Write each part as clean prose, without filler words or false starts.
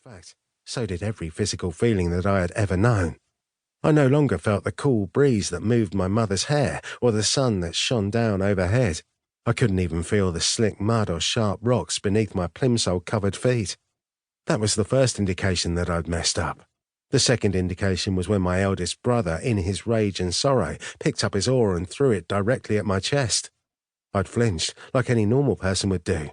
fact, so did every physical feeling that I had ever known. I no longer felt the cool breeze that moved my mother's hair or the sun that shone down overhead. I couldn't even feel the slick mud or sharp rocks beneath my plimsoll-covered feet. That was the first indication that I'd messed up. The second indication was when my eldest brother, in his rage and sorrow, picked up his oar and threw it directly at my chest. I'd flinched, like any normal person would do,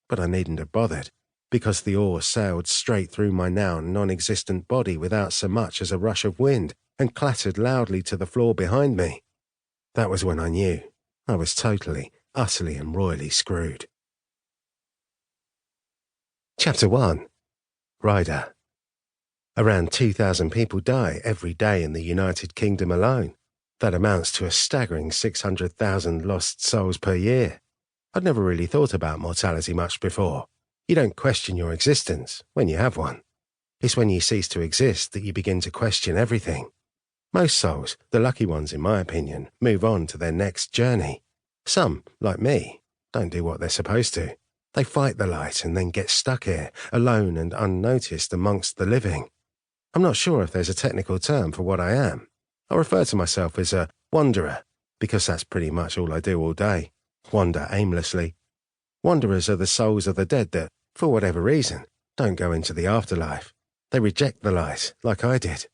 but I needn't have bothered, because the oar sailed straight through my now non-existent body without so much as a rush of wind and clattered loudly to the floor behind me. That was when I knew I was totally, utterly and royally screwed. Chapter 1. Rider. Around 2,000 people die every day in the United Kingdom alone. That amounts to a staggering 600,000 lost souls per year. I'd never really thought about mortality much before. You don't question your existence when you have one. It's when you cease to exist that you begin to question everything. Most souls, the lucky ones in my opinion, move on to their next journey. Some, like me, don't do what they're supposed to. They fight the light and then get stuck here, alone and unnoticed amongst the living. I'm not sure if there's a technical term for what I am. I refer to myself as a wanderer, because that's pretty much all I do all day. Wander aimlessly. Wanderers are the souls of the dead that, for whatever reason, don't go into the afterlife. They reject the light, like I did.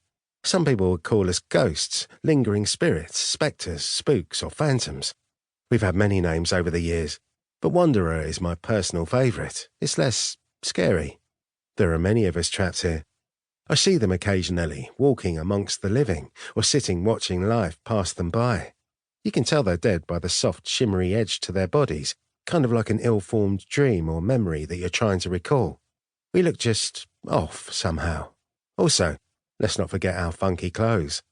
Some people would call us ghosts, lingering spirits, spectres, spooks, or phantoms. We've had many names over the years, but wanderer is my personal favourite. It's less scary. There are many of us trapped here. I see them occasionally, walking amongst the living, or sitting watching life pass them by. You can tell they're dead by the soft, shimmery edge to their bodies, kind of like an ill-formed dream or memory that you're trying to recall. We look just off somehow. Also, let's not forget our funky clothes.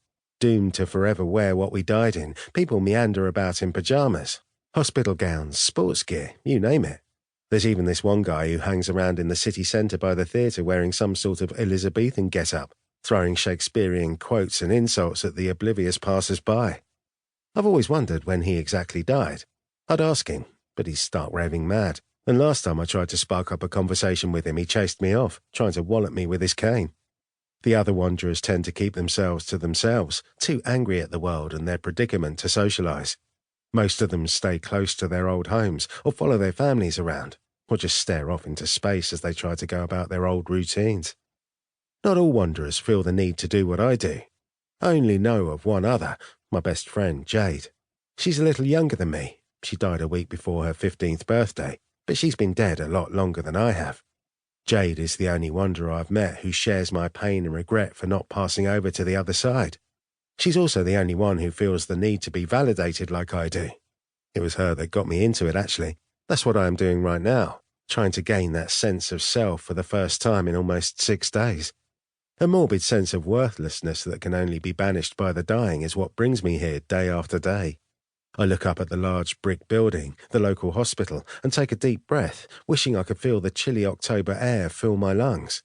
Doomed to forever wear what we died in, people meander about in pyjamas, hospital gowns, sports gear, you name it. There's even this one guy who hangs around in the city centre by the theatre wearing some sort of Elizabethan get-up, throwing Shakespearean quotes and insults at the oblivious passers-by. I've always wondered when he exactly died. I'd ask him, but he's stark raving mad, and last time I tried to spark up a conversation with him he chased me off, trying to wallop me with his cane. The other wanderers tend to keep themselves to themselves, too angry at the world and their predicament to socialise. Most of them stay close to their old homes or follow their families around, or just stare off into space as they try to go about their old routines. Not all wanderers feel the need to do what I do. I only know of one other, my best friend, Jade. She's a little younger than me. She died a week before her 15th birthday, but she's been dead a lot longer than I have. Jade is the only wanderer I've met who shares my pain and regret for not passing over to the other side. She's also the only one who feels the need to be validated like I do. It was her that got me into it, actually. That's what I am doing right now, trying to gain that sense of self for the first time in almost 6 days. A morbid sense of worthlessness that can only be banished by the dying is what brings me here day after day. I look up at the large brick building, the local hospital, and take a deep breath, wishing I could feel the chilly October air fill my lungs.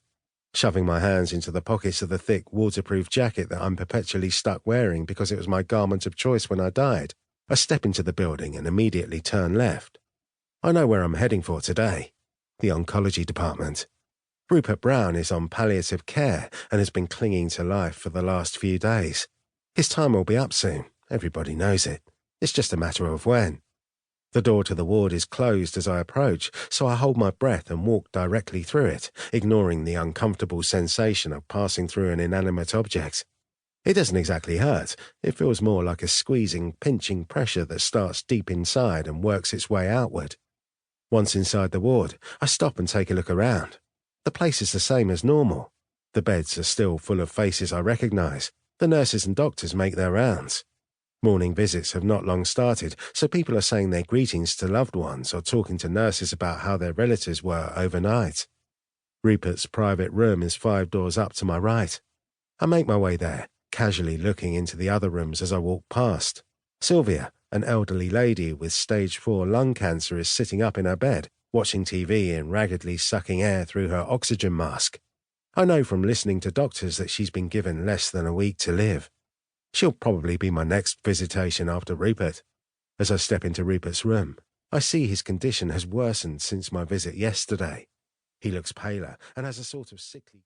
Shoving my hands into the pockets of the thick, waterproof jacket that I'm perpetually stuck wearing because it was my garment of choice when I died, I step into the building and immediately turn left. I know where I'm heading for today. The oncology department. Rupert Brown is on palliative care and has been clinging to life for the last few days. His time will be up soon. Everybody knows it. It's just a matter of when. The door to the ward is closed as I approach, so I hold my breath and walk directly through it, ignoring the uncomfortable sensation of passing through an inanimate object. It doesn't exactly hurt. It feels more like a squeezing, pinching pressure that starts deep inside and works its way outward. Once inside the ward, I stop and take a look around. The place is the same as normal. The beds are still full of faces I recognise. The nurses and doctors make their rounds. Morning visits have not long started, so people are saying their greetings to loved ones or talking to nurses about how their relatives were overnight. Rupert's private room is 5 doors up to my right. I make my way there, casually looking into the other rooms as I walk past. Sylvia, an elderly lady with stage 4 lung cancer, is sitting up in her bed, watching TV and raggedly sucking air through her oxygen mask. I know from listening to doctors that she's been given less than a week to live. She'll probably be my next visitation after Rupert. As I step into Rupert's room, I see his condition has worsened since my visit yesterday. He looks paler and has a sort of sickly...